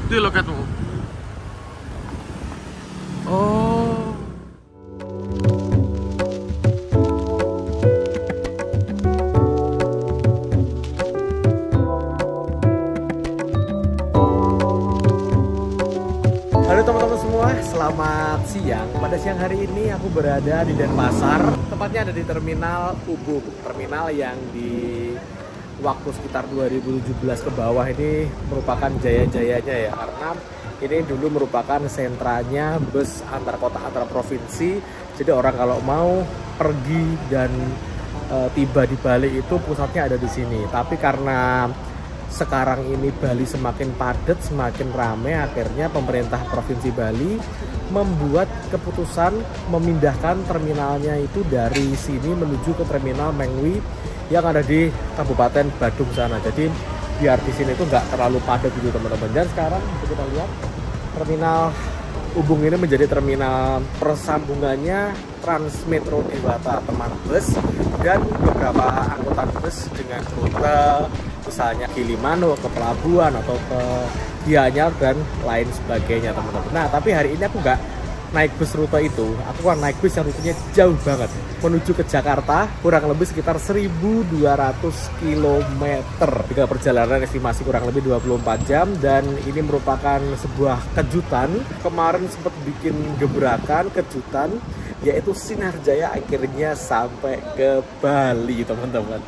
Di loketmu. Oh. Halo teman-teman semua, selamat siang. Pada siang hari ini aku berada di Denpasar, tepatnya ada di Terminal Ubung. Terminal yang di waktu sekitar 2017 ke bawah ini merupakan jaya-jayanya ya, karena ini dulu merupakan sentranya bus antar kota, antar provinsi. Jadi orang kalau mau pergi dan tiba di Bali itu pusatnya ada di sini. Tapi karena sekarang ini Bali semakin padat, semakin ramai, akhirnya pemerintah Provinsi Bali membuat keputusan memindahkan terminalnya itu dari sini menuju ke Terminal Mengwi yang ada di Kabupaten Badung sana. Jadi biar di sini itu nggak terlalu padat gitu teman-teman. Dan sekarang kita lihat Terminal Ubung ini menjadi terminal persambungannya Transmetro Dewata teman bus dan beberapa angkutan bus dengan rute misalnya Gilimanuk ke pelabuhan atau ke Gianyar dan lain sebagainya teman-teman. Nah tapi hari ini aku nggak naik bus rute itu, aku kan naik bus yang rutenya jauh banget menuju ke Jakarta, kurang lebih sekitar 1.200 km dengan perjalanan estimasi kurang lebih 24 jam. Dan ini merupakan sebuah kejutan, kemarin sempat bikin gebrakan kejutan, yaitu Sinarjaya akhirnya sampai ke Bali teman-teman.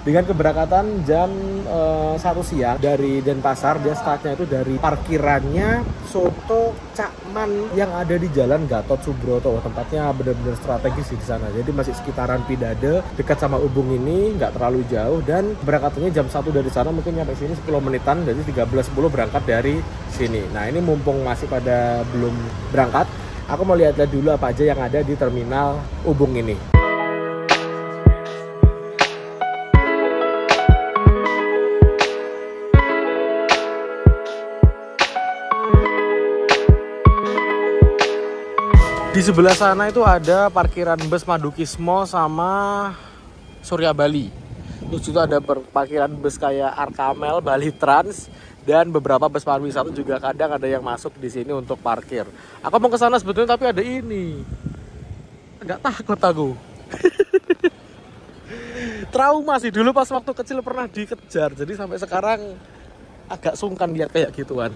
Dengan keberangkatan jam 1 siang dari Denpasar, dia startnya itu dari parkirannya Soto Cakman yang ada di Jalan Gatot Subroto. Tempatnya benar-benar strategis di sana. Jadi masih sekitaran Pidade, dekat sama Ubung ini, nggak terlalu jauh. Dan berangkatannya jam 1 dari sana, mungkin nyampe sini 10 menitan, jadi 13.10 berangkat dari sini. Nah ini mumpung masih pada belum berangkat, aku mau lihat-lihat dulu apa aja yang ada di Terminal Ubung ini. Di sebelah sana itu ada parkiran bus Madukismo sama Surya Bali. Terus juga ada parkiran bus kayak Arkamel, Bali Trans, dan beberapa bus pariwisata juga kadang ada yang masuk di sini untuk parkir. Aku mau ke sana sebetulnya tapi ada ini. Nggak takut aku. Trauma sih, dulu pas waktu kecil pernah dikejar. Jadi sampai sekarang agak sungkan lihat kayak gituan.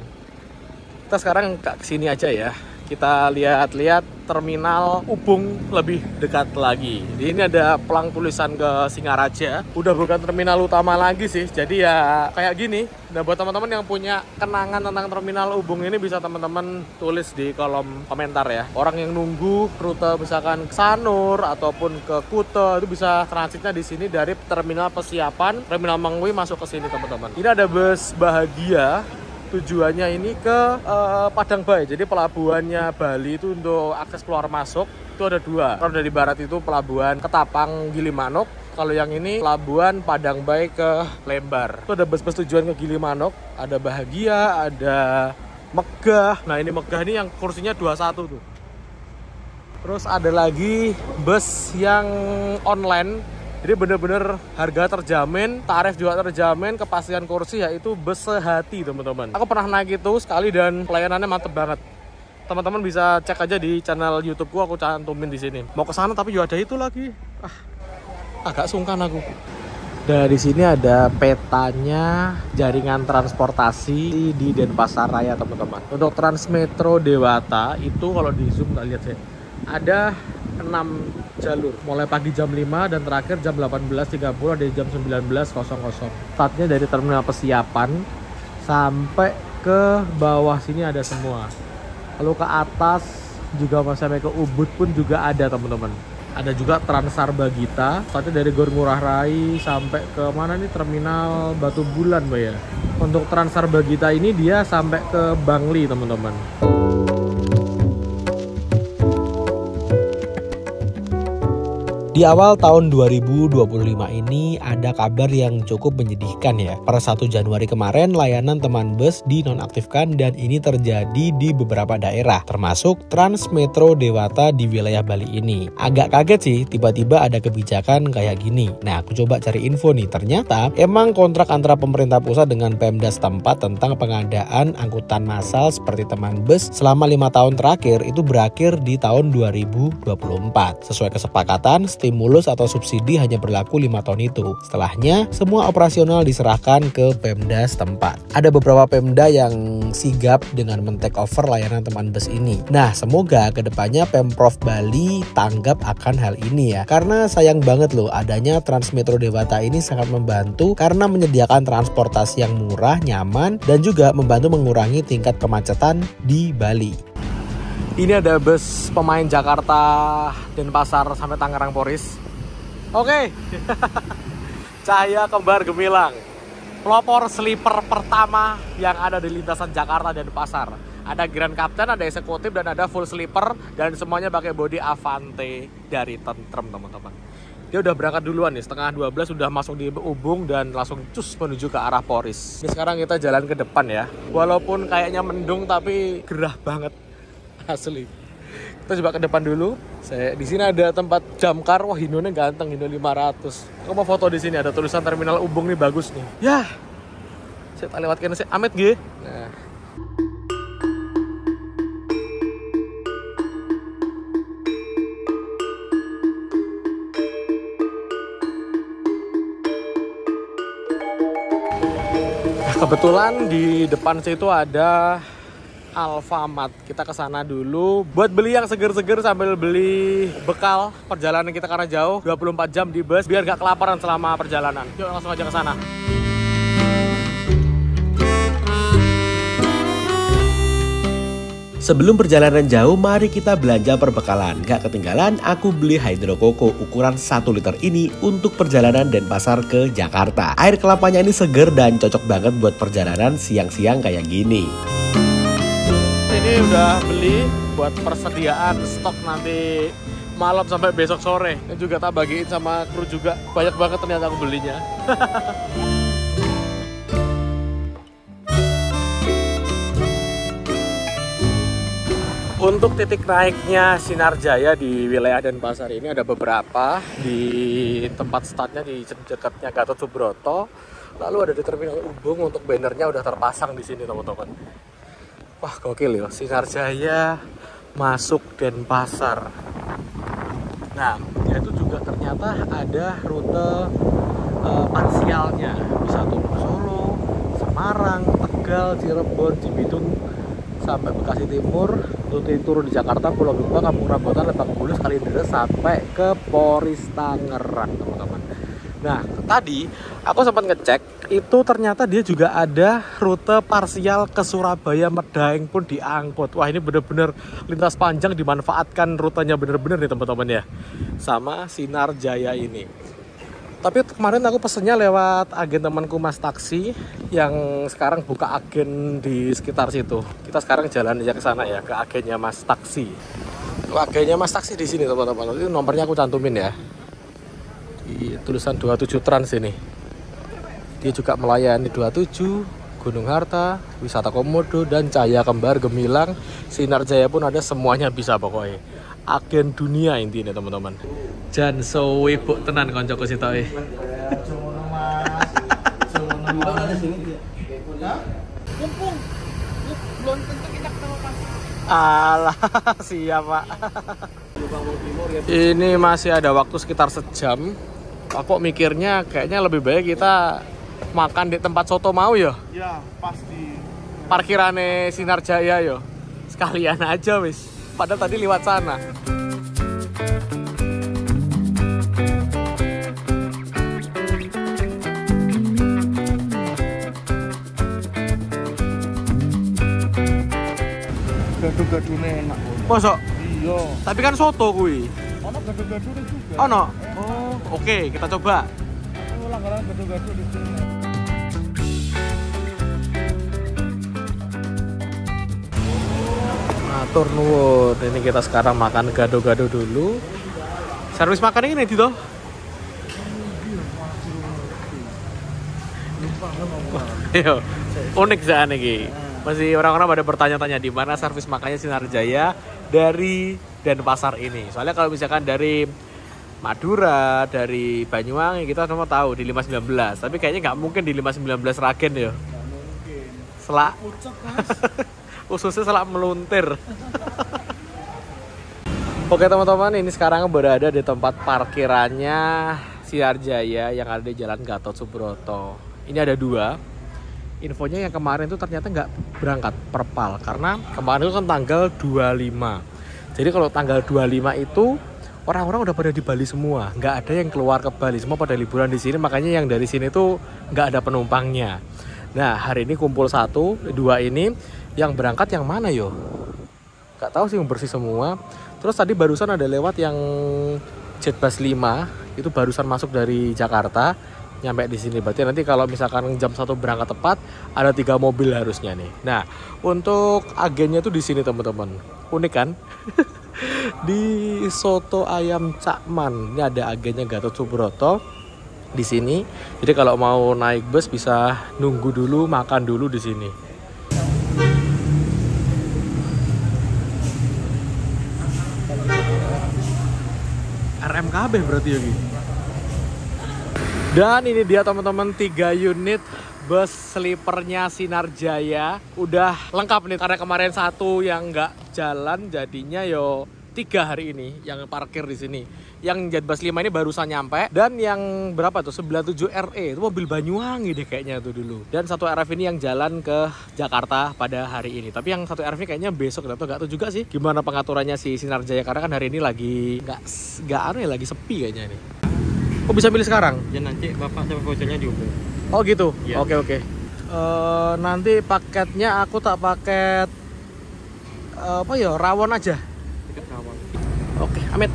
Kita sekarang ke sini aja ya. Kita lihat-lihat Terminal Ubung lebih dekat lagi. Di ini ada pelang tulisan ke Singaraja. Udah bukan terminal utama lagi sih. Jadi ya kayak gini. Nah buat teman-teman yang punya kenangan tentang Terminal Ubung ini bisa teman-teman tulis di kolom komentar ya. Orang yang nunggu rute misalkan ke Sanur ataupun ke Kuta itu bisa transitnya di sini dari Terminal Persiapan, Terminal Mengwi masuk ke sini teman-teman. Ini ada bus Bahagia. Tujuannya ini ke Padang Bayi. Jadi pelabuhannya Bali itu untuk akses keluar masuk itu ada dua. Kalau dari barat itu pelabuhan Ketapang Gilimanuk. Kalau yang ini pelabuhan Padang Bayi ke Lembar. Itu ada bus-bus tujuan ke Gilimanuk. Ada Bahagia, ada Megah. Nah ini Megah ini yang kursinya 21 tuh. Terus ada lagi bus yang online. Jadi bener-bener harga terjamin, tarif juga terjamin, kepastian kursi yaitu bus sehati teman-teman. Aku pernah naik itu sekali dan pelayanannya mantep banget. Teman-teman bisa cek aja di channel YouTubeku, aku cantumin di sini. Mau ke sana tapi juga ada itu lagi. Agak sungkan aku. Dari sini ada petanya jaringan transportasi di Denpasar Raya teman-teman. Untuk Transmetro Dewata itu kalau di zoom nggak lihat sih. Ada 6 jalur, mulai pagi jam 5 dan terakhir jam 18.30 dari jam 19.00. Startnya dari Terminal Persiapan sampai ke bawah sini ada semua. Lalu ke atas juga sampai ke Ubud pun juga ada teman-teman. Ada juga Transar Bagita, startnya dari Gor Ngurah Rai sampai ke mana nih, Terminal Batu Bulan Mbak ya. Untuk Transar Bagita ini dia sampai ke Bangli teman-teman. Di awal tahun 2025 ini ada kabar yang cukup menyedihkan ya. Per 1 Januari kemarin layanan teman bus dinonaktifkan dan ini terjadi di beberapa daerah termasuk Trans Metro Dewata di wilayah Bali ini. Agak kaget sih tiba-tiba ada kebijakan kayak gini. Nah aku coba cari info nih, ternyata emang kontrak antara pemerintah pusat dengan Pemda setempat tentang pengadaan angkutan massal seperti teman bus selama 5 tahun terakhir itu berakhir di tahun 2024. Sesuai kesepakatan, stimulus atau subsidi hanya berlaku 5 tahun itu. Setelahnya, semua operasional diserahkan ke Pemda setempat. Ada beberapa Pemda yang sigap dengan men-take over layanan teman bus ini. Nah, semoga kedepannya Pemprov Bali tanggap akan hal ini ya. Karena sayang banget loh, adanya Trans Metro Dewata ini sangat membantu karena menyediakan transportasi yang murah, nyaman, dan juga membantu mengurangi tingkat kemacetan di Bali. Ini ada bus pemain Jakarta Denpasar sampai Tangerang Poris. Oke. Cahaya Kembar Gemilang. Pelopor sleeper pertama yang ada di lintasan Jakarta Denpasar. Ada Grand Captain, ada eksekutif, dan ada full sleeper. Dan semuanya pakai bodi Avante dari Tentrem, teman-teman. Dia udah berangkat duluan nih, setengah 12 sudah masuk di Ubung dan langsung cus menuju ke arah Poris. Ini sekarang kita jalan ke depan ya. Walaupun kayaknya mendung tapi gerah banget. Asli. Kita coba ke depan dulu. Di sini ada tempat damkar. Wah, Hinonya ganteng, Hino 500. Aku mau foto di sini, ada tulisan Terminal Ubung nih, bagus nih. Ya. Saya tak lewatkan si Amit G. Nah. Kebetulan di depan situ ada Alfamart. Kita ke sana dulu buat beli yang seger-seger sambil beli bekal perjalanan kita karena jauh 24 jam di bus biar gak kelaparan selama perjalanan. Yuk langsung aja ke sana. Sebelum perjalanan jauh, mari kita belanja perbekalan. Gak ketinggalan, aku beli Hydro Coco ukuran 1 liter ini untuk perjalanan Denpasar ke Jakarta. Air kelapanya ini seger dan cocok banget buat perjalanan siang-siang kayak gini. Ini udah beli buat persediaan stok nanti malam sampai besok sore. Dan juga tak bagiin sama kru juga. Banyak banget ternyata aku belinya. Untuk titik naiknya Sinar Jaya di wilayah Denpasar ini ada beberapa. Di tempat startnya di dekatnya Gatot Subroto. Lalu ada di Terminal Ubung, untuk bannernya udah terpasang di sini teman-teman. Wah, gokil ya, Sinar Jaya masuk Denpasar. Nah, dia itu juga ternyata ada rute parsialnya. Bisa turun Solo, Semarang, Tegal, Cirebon, Cibitung, sampai Bekasi Timur, turun di Jakarta, Pulau Gebang, Kampung Rambutan, Lebak Bulus, Kalideres, sampai ke Poris Tangerang, teman-teman. Nah, tadi aku sempat ngecek, itu ternyata dia juga ada rute parsial ke Surabaya, Medaeng pun diangkut. Wah, ini bener-bener lintas panjang, dimanfaatkan rutenya bener-bener nih teman-teman ya. Sama Sinar Jaya ini. Tapi kemarin aku pesennya lewat agen temanku Mas Taksi yang sekarang buka agen di sekitar situ. Kita sekarang jalan aja ke sana ya, ke agennya Mas Taksi. Agennya Mas Taksi di sini teman-teman. Itu nomornya aku cantumin ya. Di tulisan 27 Trans ini. Dia juga melayani 27, Gunung Harta, Wisata Komodo, dan Cahaya Kembar Gemilang. Sinar Jaya pun ada, semuanya bisa pokoknya. Agen dunia intinya teman-teman. Jan sowe buk tenan koncoku sitoke. Alah, siap Pak. Ini masih ada waktu sekitar sejam. Aku mikirnya kayaknya lebih baik kita makan di tempat soto mau ya. Ya, pasti. Parkirane Sinar Jaya yo. Sekalian aja wis. Padahal tadi lewat sana. Gado-gadone enak. Mosok? Iya. Tapi kan soto kuwi. Ono gado-gadone juga. Ono. Oh, oke, kita coba. Langgaran gado-gado di sini. Matur nuwun. Ini kita sekarang makan gado-gado dulu. Servis makan ini di toh. Iya, unik sih iki. Masih orang-orang pada bertanya-tanya di mana servis makannya Sinarjaya dari Denpasar ini. Soalnya kalau misalkan dari Madura, dari Banyuwangi kita semua tahu di 519. Tapi kayaknya nggak mungkin di 519 Ragen ya. Selak. Khususnya selak meluntir. Oke teman-teman, ini sekarang berada di tempat parkirannya Sinarjaya yang ada di Jalan Gatot Subroto. Ini ada dua. Infonya yang kemarin tuh ternyata nggak berangkat perpal karena kemarin itu kan tanggal 25. Jadi kalau tanggal 25 itu orang-orang udah pada di Bali semua, nggak ada yang keluar ke Bali, semua pada liburan di sini, makanya yang dari sini tuh nggak ada penumpangnya. Nah hari ini kumpul 1, 2 ini yang berangkat yang mana yo? Nggak tahu sih, yang bersih semua. Terus tadi barusan ada lewat yang Jetbus 5 itu barusan masuk dari Jakarta. Nyampe di sini, berarti nanti kalau misalkan jam 1 berangkat tepat ada 3 mobil harusnya nih. Nah untuk agennya tuh di sini teman-teman, unik kan? Di Soto Ayam Cakman ini ada agennya Gatot Subroto di sini. Jadi kalau mau naik bus bisa nunggu dulu, makan dulu di sini. RMKB berarti ya gitu. Dan ini dia teman-teman 3 unit bus sleepernya Sinarjaya. Udah lengkap nih karena kemarin 1 yang nggak jalan, jadinya yo 3 hari ini yang parkir di sini. Yang Jetbus 5 ini barusan nyampe, dan yang berapa tuh 97 RE itu mobil Banyuwangi deh kayaknya tuh dulu. Dan 1 RF ini yang jalan ke Jakarta pada hari ini. Tapi yang 1 RF ini kayaknya besok, nggak tahu juga sih gimana pengaturannya si Sinarjaya karena kan hari ini lagi nggak lagi sepi kayaknya nih. Oh bisa pilih sekarang? Ya nanti bapak sama vouchernya dihubung. Oh gitu? Ya. Oke. Nanti paketnya aku tak paket apa ya, rawon aja. Tiket rawon. Oke, Amit.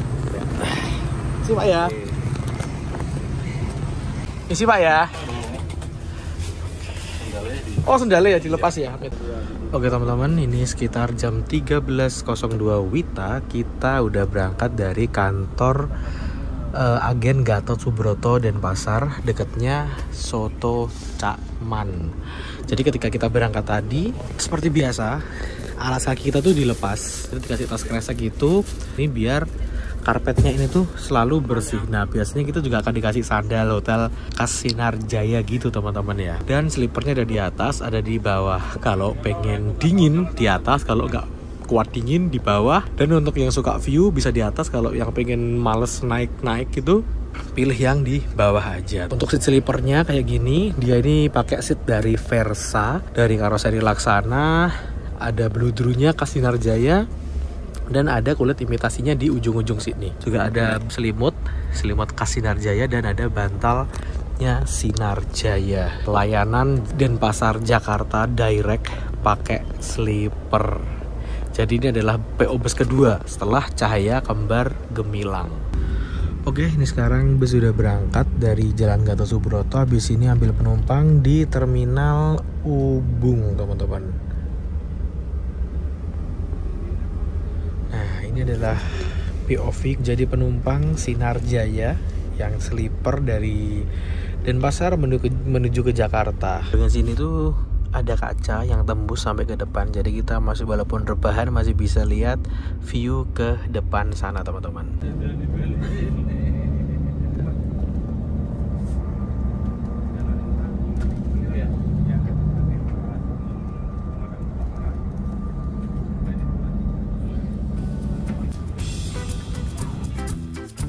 Isi Pak ya. Isi Pak ya. Oh sendalnya ya dilepas ya Amit. Oke teman-teman, ini sekitar jam 13.02 WITA kita udah berangkat dari kantor agen Gatot Subroto Denpasar, dekatnya Soto Cakman. Jadi ketika kita berangkat tadi, seperti biasa, alas kaki kita tuh dilepas, terus dikasih tas kresek gitu. Ini biar karpetnya ini tuh selalu bersih. Nah biasanya kita juga akan dikasih sandal hotel khas Sinarjaya gitu teman-teman ya. Dan slipernya ada di atas, ada di bawah. Kalau pengen dingin di atas, kalau nggak kuat dingin di bawah. Dan untuk yang suka view bisa di atas, kalau yang pengen males naik-naik gitu pilih yang di bawah aja. Untuk seat sleepernya kayak gini, dia ini pakai seat dari Versa, dari karoseri Laksana, ada bludrunya khas Sinarjaya, dan ada kulit imitasinya di ujung-ujung sini. Juga ada selimut khas Sinarjaya, dan ada bantalnya Sinarjaya. Layanan Denpasar Jakarta direct pakai sleeper. Jadi ini adalah PO bus kedua setelah Cahaya Kembar Gemilang. Oke, ini sekarang bus sudah berangkat dari Jalan Gatot Subroto. Habis ini ambil penumpang di Terminal Ubung, teman-teman. Nah, ini adalah POV jadi penumpang Sinarjaya yang sleeper dari Denpasar menuju ke Jakarta. Dengan sini tuh ada kaca yang tembus sampai ke depan, jadi kita masih, walaupun rebahan, masih bisa lihat view ke depan sana teman-teman.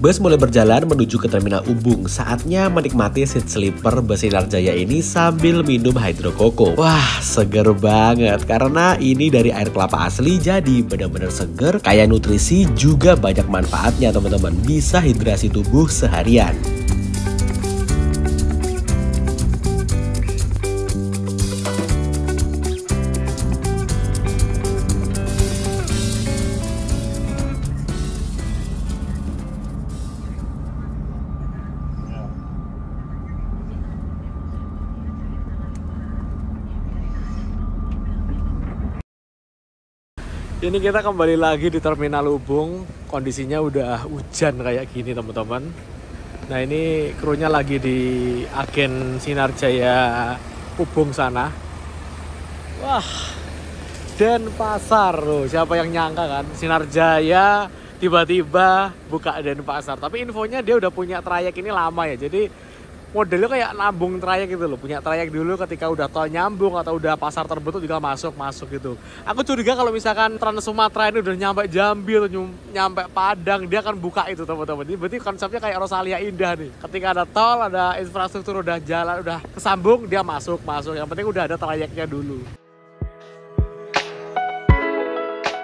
Bus mulai berjalan menuju ke Terminal Ubung. Saatnya menikmati seat sleeper bus Sinarjaya ini sambil minum hydro koko. Wah, seger banget karena ini dari air kelapa asli, jadi benar-benar seger, kaya nutrisi, juga banyak manfaatnya teman-teman. Bisa hidrasi tubuh seharian. Ini kita kembali lagi di Terminal Ubung. Kondisinya udah hujan kayak gini teman-teman. Nah ini krunya lagi di agen Sinarjaya Ubung sana. Wah, Denpasar loh. Siapa yang nyangka kan Sinarjaya tiba-tiba buka Denpasar. Tapi infonya dia udah punya trayek ini lama ya. Jadi modelnya kayak nambung trayek gitu loh. Punya trayek dulu, ketika udah tol nyambung atau udah pasar terbentuk juga masuk gitu. Aku curiga kalau misalkan Trans Sumatera ini udah nyampe Jambi atau nyampe Padang, dia akan buka itu teman-teman. Ini berarti konsepnya kayak Rosalia Indah nih. Ketika ada tol, ada infrastruktur, udah jalan, udah kesambung, dia masuk. Yang penting udah ada trayeknya dulu.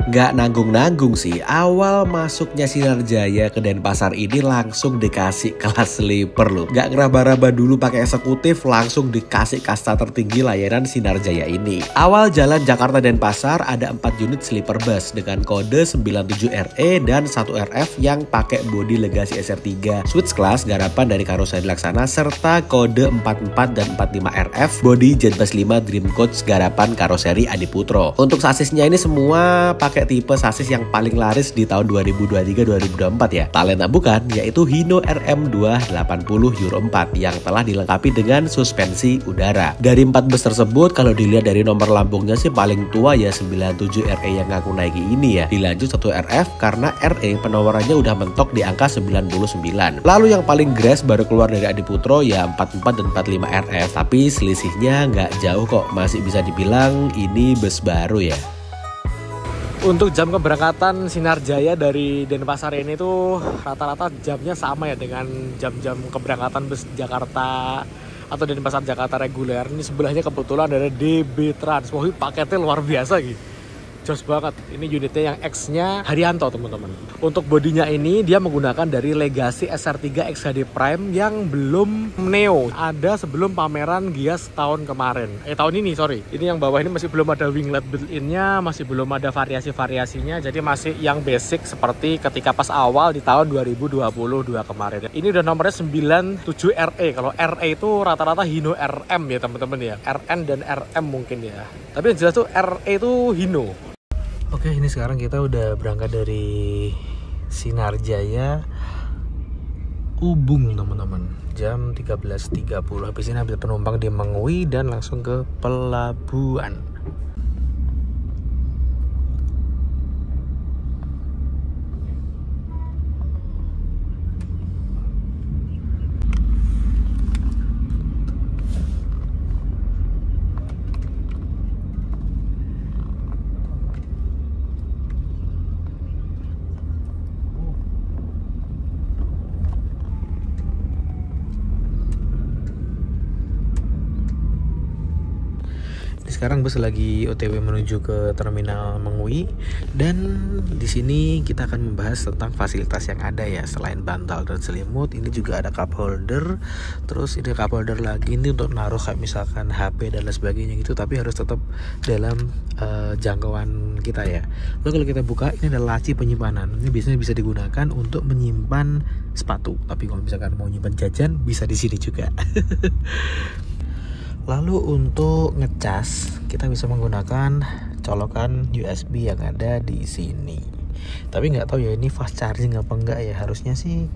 Nggak nanggung-nanggung sih, awal masuknya Sinarjaya ke Denpasar ini langsung dikasih kelas sleeper loh. Nggak ngeraba-raba dulu pakai eksekutif, langsung dikasih kasta tertinggi layanan Sinarjaya ini. Awal jalan Jakarta Denpasar ada 4 unit sleeper bus dengan kode 97RE dan 1RF yang pakai bodi Legacy SR3 Switch Class garapan dari Karoseri Laksana serta kode 44 dan 45RF bodi Jetbus 5 Dream Coach garapan Karoseri Adiputro. Untuk sasisnya ini semua pakai tipe sasis yang paling laris di tahun 2023-2024 ya. Tak lain tak bukan, yaitu Hino RM280 Euro 4 yang telah dilengkapi dengan suspensi udara. Dari 4 bus tersebut, kalau dilihat dari nomor lambungnya sih paling tua ya 97RE yang ngaku naiki ini ya. Dilanjut 1RF karena RE penomorannya udah mentok di angka 99. Lalu yang paling gres baru keluar dari Adiputro ya 44 dan 45RF. Tapi selisihnya nggak jauh kok, masih bisa dibilang ini bus baru ya. Untuk jam keberangkatan Sinarjaya dari Denpasar ini tuh rata-rata jamnya sama ya dengan jam-jam keberangkatan bus Jakarta atau Denpasar Jakarta reguler. Ini sebelahnya kebetulan ada DB Trans. Wah, paketnya luar biasa gitu. Jos banget. Ini unitnya yang X-nya Haryanto teman-teman. Untuk bodinya ini dia menggunakan dari Legacy SR3 XHD Prime yang belum Neo. Ada sebelum pameran Gias tahun kemarin. Tahun ini sorry. Ini yang bawah ini masih belum ada winglet built-in-nya, masih belum ada variasi-variasinya. Jadi masih yang basic seperti ketika pas awal di tahun 2022 kemarin. Ini udah nomornya 97RE. Kalau RE itu rata-rata Hino RM ya teman-teman ya. RN dan RM mungkin ya. Tapi yang jelas tuh RE itu Hino. Oke, ini sekarang kita udah berangkat dari Sinarjaya Ubung teman-teman. Jam 13.30. Habis ini ambil penumpang di Mengui dan langsung ke pelabuhan. Sekarang bus lagi OTW menuju ke terminal Mengui dan di sini kita akan membahas tentang fasilitas yang ada ya. Selain bantal dan selimut, ini juga ada cup holder. Terus ini cup holder lagi ini untuk naruh kayak misalkan HP dan lain sebagainya gitu, tapi harus tetap dalam jangkauan kita ya. Lalu kalau kita buka, ini ada laci penyimpanan. Ini biasanya bisa digunakan untuk menyimpan sepatu. Tapi kalau misalkan mau nyimpan jajan bisa di sini juga. Lalu untuk ngecas kita bisa menggunakan colokan USB yang ada di sini. Tapi nggak tahu ya ini fast charging apa enggak ya. Harusnya sih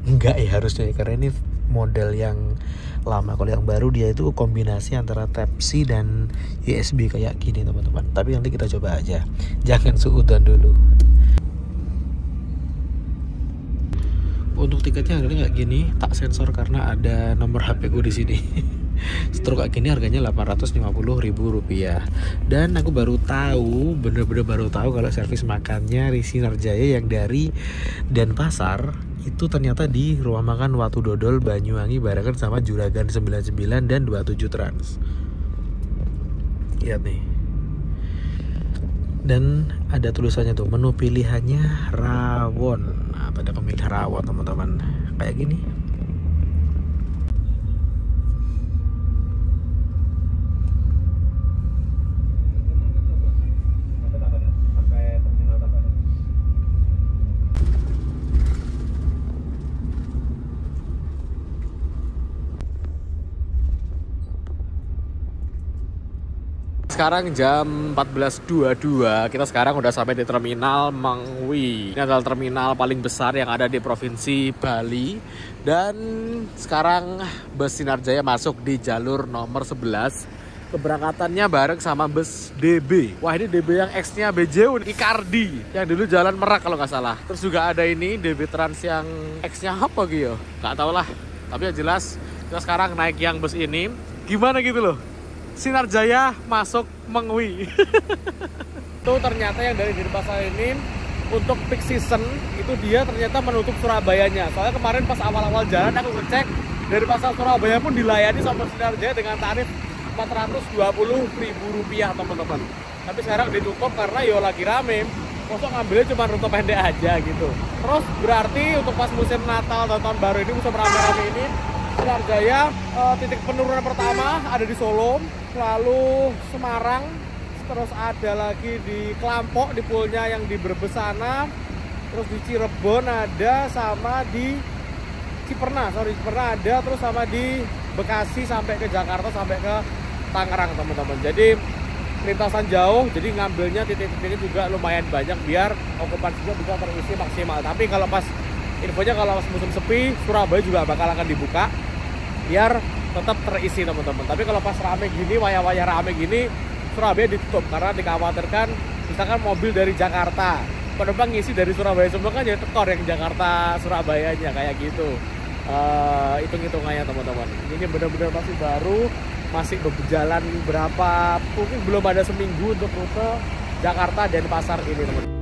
enggak ya harusnya, karena ini model yang lama. Kalau yang baru dia itu kombinasi antara Type-C dan USB kayak gini teman-teman. Tapi nanti kita coba aja. Jangan suudan dulu. Untuk tiketnya harganya nggak gini, tak sensor karena ada nomor HP ku di sini. Stroke kayak gini harganya Rp850.000. Dan aku baru tahu, bener-bener baru tahu kalau servis makannya di Sinarjaya yang dari Denpasar itu ternyata di Ruang Makan Watu Dodol Banyuwangi barengan sama Juragan 99 dan 27 Trans. Lihat nih. Dan ada tulisannya tuh, menu pilihannya rawon. Nah, pada pemilih rawon teman-teman. Kayak gini. sekarang jam 14.22. Kita sekarang udah sampai di Terminal Mengwi. Ini adalah terminal paling besar yang ada di Provinsi Bali. Dan sekarang bus Sinar Jaya masuk di jalur nomor 11. Keberangkatannya bareng sama bus DB. Wah, ini DB yang X-nya BJU, Icardi. Yang dulu Jalan Merak kalau nggak salah. Terus juga ada ini DB Trans yang X-nya apa gitu? Nggak tahu lah. Tapi yang jelas kita sekarang naik yang bus ini. Gimana gitu loh? Sinar Jaya masuk Mengwi. Tuh ternyata yang dari Denpasar ini untuk peak season itu dia ternyata menutup Surabayanya. Soalnya kemarin pas awal-awal jalan aku ngecek dari pasar Surabaya pun dilayani sama Sinar Jaya dengan tarif Rp420.000 teman-teman. Tapi sekarang ditutup karena yo lagi rame. Kok ngambilnya cuma rute pendek aja gitu. Terus berarti untuk pas musim Natal dan Tahun Baru ini, musim rame-rame ini, Sinar Jaya titik penurunan pertama ada di Solo, lalu Semarang, terus ada lagi di Klampok di poolnya yang di Brebes sana, terus di Cirebon ada, sama di Ciperna ada, terus sama di Bekasi sampai ke Jakarta sampai ke Tangerang teman-teman. Jadi lintasan jauh, jadi ngambilnya titik-titiknya juga lumayan banyak biar okupansinya bisa terisi maksimal. Tapi kalau pas infonya kalau pas musim sepi, Surabaya juga bakal akan dibuka biar tetap terisi teman-teman. Tapi kalau pas rame gini, waya-waya rame gini, Surabaya ditutup karena dikhawatirkan misalkan mobil dari Jakarta penumpang ngisi dari Surabaya semua kan jadi tekor yang Jakarta Surabayanya kayak gitu. Hitung-hitungannya teman-teman. Ini benar-benar masih baru, masih berjalan berapa, mungkin belum ada seminggu untuk rute Jakarta Denpasar ini teman-teman.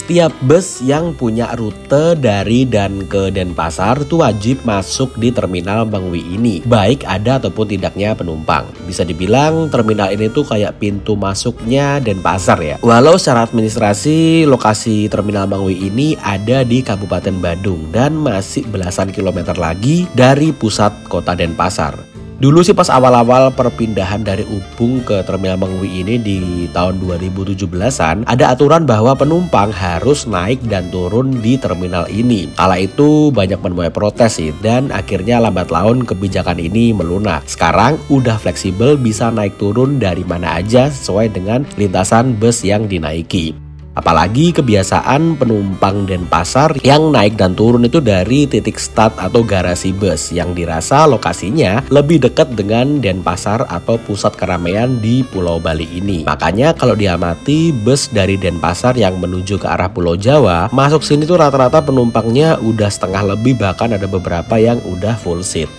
Setiap bus yang punya rute dari dan ke Denpasar itu wajib masuk di Terminal Mengwi ini, baik ada ataupun tidaknya penumpang. Bisa dibilang terminal ini tuh kayak pintu masuknya Denpasar ya. Walau secara administrasi lokasi Terminal Mengwi ini ada di Kabupaten Badung dan masih belasan kilometer lagi dari pusat kota Denpasar. Dulu sih pas awal-awal perpindahan dari Ubung ke Terminal Mengwi ini di tahun 2017-an, ada aturan bahwa penumpang harus naik dan turun di terminal ini. Kala itu banyak menuai protes sih, dan akhirnya lambat laun kebijakan ini melunak. Sekarang udah fleksibel, bisa naik turun dari mana aja sesuai dengan lintasan bus yang dinaiki. Apalagi kebiasaan penumpang Denpasar yang naik dan turun itu dari titik start atau garasi bus yang dirasa lokasinya lebih dekat dengan Denpasar atau pusat keramaian di Pulau Bali ini. Makanya kalau diamati bus dari Denpasar yang menuju ke arah Pulau Jawa masuk sini tuh rata-rata penumpangnya udah setengah lebih, bahkan ada beberapa yang udah full seat.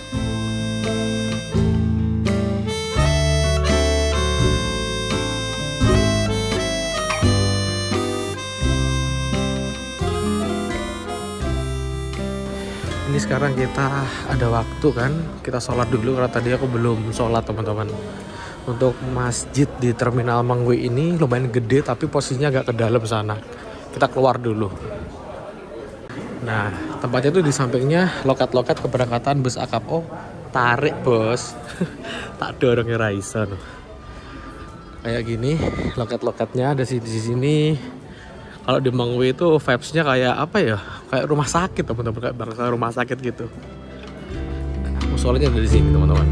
Ini sekarang kita ada waktu kan, kita sholat dulu karena tadi aku belum sholat teman-teman. Untuk masjid di Terminal Mengwi ini lumayan gede tapi posisinya agak ke dalam sana. Kita keluar dulu. Nah, tempatnya tuh di sampingnya loket-loket keberangkatan bus akap. Oh, tarik bos. Tak dorongnya Raisa loh. Kayak gini, loket-loketnya ada di sini. Kalau di Mengwi itu vibes-nya kayak apa ya? Kayak rumah sakit teman-teman, kayak bangsa rumah sakit gitu. Musolanya ada di sini teman-teman.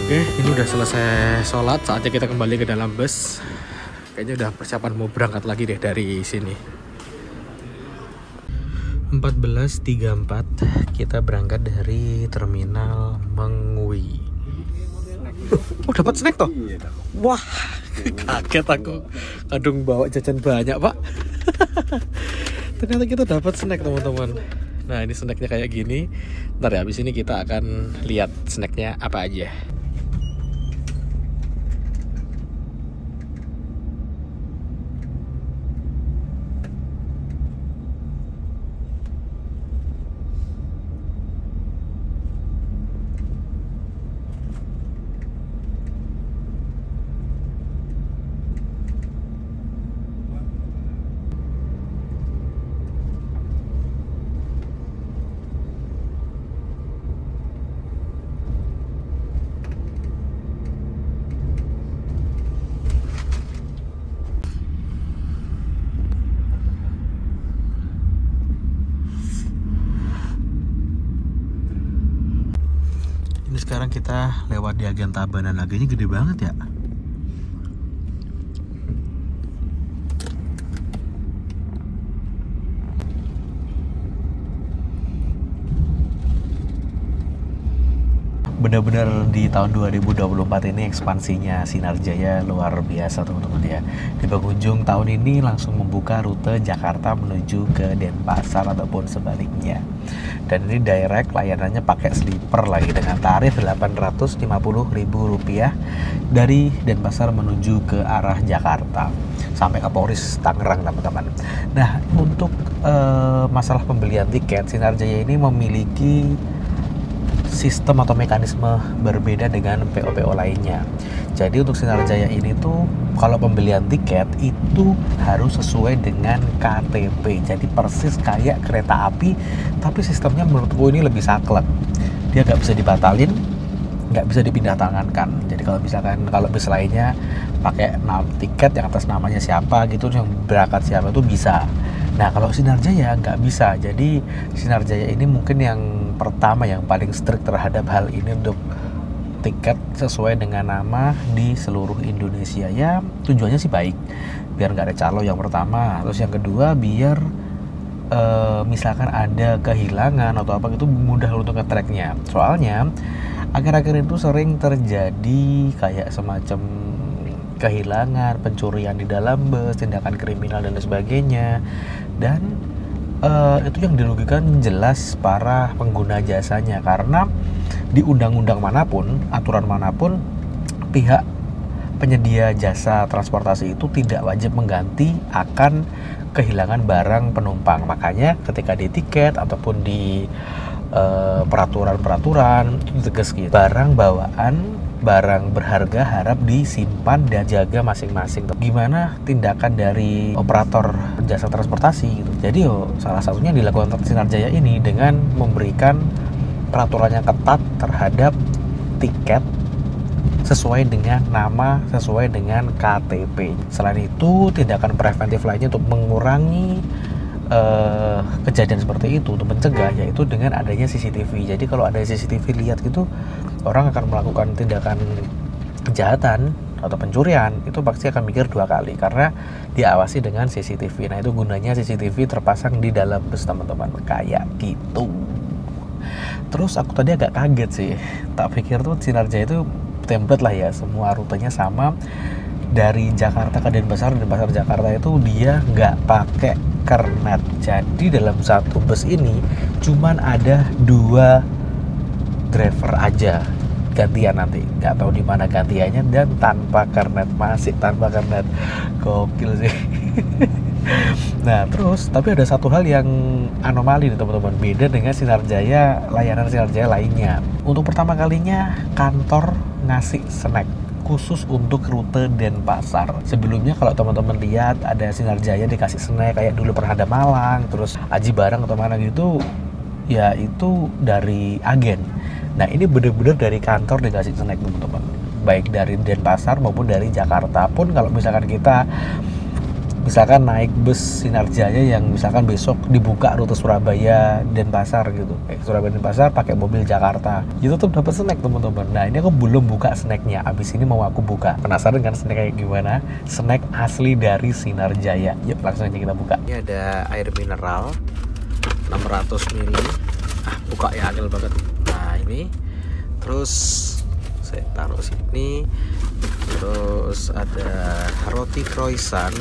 Oke, ini udah selesai sholat, saatnya kita kembali ke dalam bus. Kayaknya udah persiapan mau berangkat lagi deh dari sini. 14.34 kita berangkat dari Terminal Mengwi. Oh, dapat snack toh? Wah, kaget aku. Kadung bawa jajan banyak, Pak. Ternyata kita dapat snack, teman-teman. Nah, ini snacknya kayak gini. Ntar ya, habis ini kita akan lihat snacknya apa aja. sekarang kita lewat di agen Tabanan. Agennya gede banget ya. Benar-benar di tahun 2024 ini ekspansinya Sinar Jaya luar biasa teman-teman ya. Di pengunjung tahun ini langsung membuka rute Jakarta menuju ke Denpasar ataupun sebaliknya. Dan ini direct, layanannya pakai sleeper lagi dengan tarif Rp850.000 dari Denpasar menuju ke arah Jakarta sampai ke Polres Tangerang teman-teman. Nah, untuk masalah pembelian tiket, Sinar Jaya ini memiliki sistem atau mekanisme berbeda dengan PO-PO lainnya. Jadi untuk Sinar Jaya ini tuh kalau pembelian tiket itu harus sesuai dengan KTP. Jadi persis kayak kereta api, tapi sistemnya menurutku ini lebih saklek. Dia nggak bisa dibatalin, nggak bisa dipindah tangankan. Jadi kalau misalkan kalau bis lainnya pakai tiket yang atas namanya siapa gitu, yang berangkat siapa itu bisa. Nah kalau Sinar Jaya nggak bisa. Jadi Sinar Jaya ini mungkin yang pertama yang paling strict terhadap hal ini untuk tiket sesuai dengan nama di seluruh Indonesia. Ya tujuannya sih baik, biar nggak ada calo yang pertama. Terus yang kedua biar misalkan ada kehilangan atau apa gitu mudah untuk nge-tracknya. Soalnya akhir-akhir itu sering terjadi kayak semacam kehilangan, pencurian di dalam bus, tindakan kriminal dan sebagainya. Dan itu yang dirugikan jelas para pengguna jasanya, karena di undang-undang manapun, aturan manapun, pihak penyedia jasa transportasi itu tidak wajib mengganti akan kehilangan barang penumpang. Makanya ketika di tiket ataupun di peraturan-peraturan itu tegas gitu, barang bawaan, barang berharga harap disimpan dan jaga masing-masing. Gimana tindakan dari operator jasa transportasi gitu. Jadi salah satunya dilakukan Sinar Jaya ini dengan memberikan peraturan yang ketat terhadap tiket sesuai dengan nama, sesuai dengan KTP. Selain itu, tindakan preventif lainnya untuk mengurangi kejadian seperti itu, untuk mencegah, yaitu dengan adanya CCTV. Jadi kalau ada CCTV lihat gitu, orang akan melakukan tindakan kejahatan atau pencurian itu pasti akan mikir dua kali karena diawasi dengan CCTV. Nah itu gunanya CCTV terpasang di dalam bus teman-teman, kayak gitu. Terus aku tadi agak kaget sih, tak pikir tuh Sinar Jaya itu template lah ya, semua rutenya sama. Dari Jakarta ke Denpasar, Denpasar Jakarta itu dia nggak pakai kernet. Jadi dalam satu bus ini cuman ada 2 driver aja, gantian nanti, nggak tahu di mana gantiannya, dan tanpa kernet, masih tanpa kernet. Gokil sih. Nah terus tapi ada satu hal yang anomali nih teman-teman, beda dengan Sinar Jaya, layanan Sinar Jaya lainnya. Untuk pertama kalinya kantor ngasih snack khusus untuk rute Denpasar. Sebelumnya kalau teman-teman lihat ada Sinar Jaya dikasih snack kayak dulu pernah ada Malang, terus Aji Barang atau mana gitu, ya itu dari agen. Nah ini bener-bener dari kantor dikasih snack teman-teman, baik dari Denpasar maupun dari Jakarta pun. Kalau misalkan kita naik bus Sinar Jaya yang misalkan besok dibuka rute Surabaya Denpasar gitu, Surabaya Denpasar pakai mobil Jakarta, itu tuh dapat snack teman-teman. Nah ini aku belum buka snacknya, abis ini mau aku buka. Penasaran kan snack kayak gimana? Snack asli dari Sinar Jaya. Yuk langsung aja kita buka. Ini ada air mineral 600 ml. Buka ya, angel banget. Nah ini terus saya taruh sini. Terus ada roti croissant.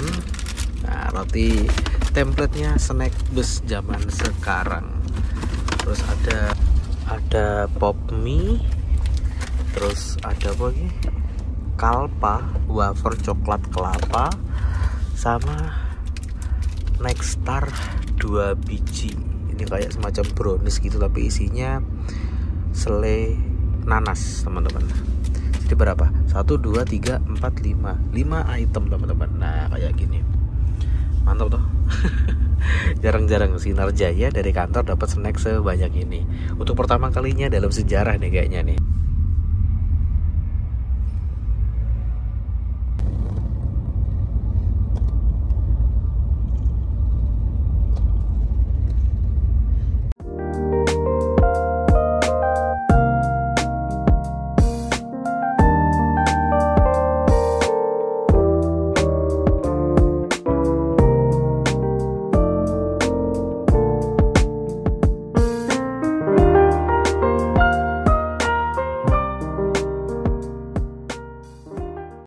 Nah, roti template-nya snack bus zaman sekarang. Terus ada pop mie. Terus ada apa lagi? Kalpa, wafer coklat kelapa, sama Nexstar 2 biji. Ini kayak semacam brownies gitu tapi isinya selai nanas, teman-teman. Jadi berapa? 1, 2, 3, 4, 5 item teman-teman. Nah kayak gini, mantap tuh. Jarang-jarang Sinar Jaya dari kantor dapat snack sebanyak ini. Untuk pertama kalinya dalam sejarah nih kayaknya nih.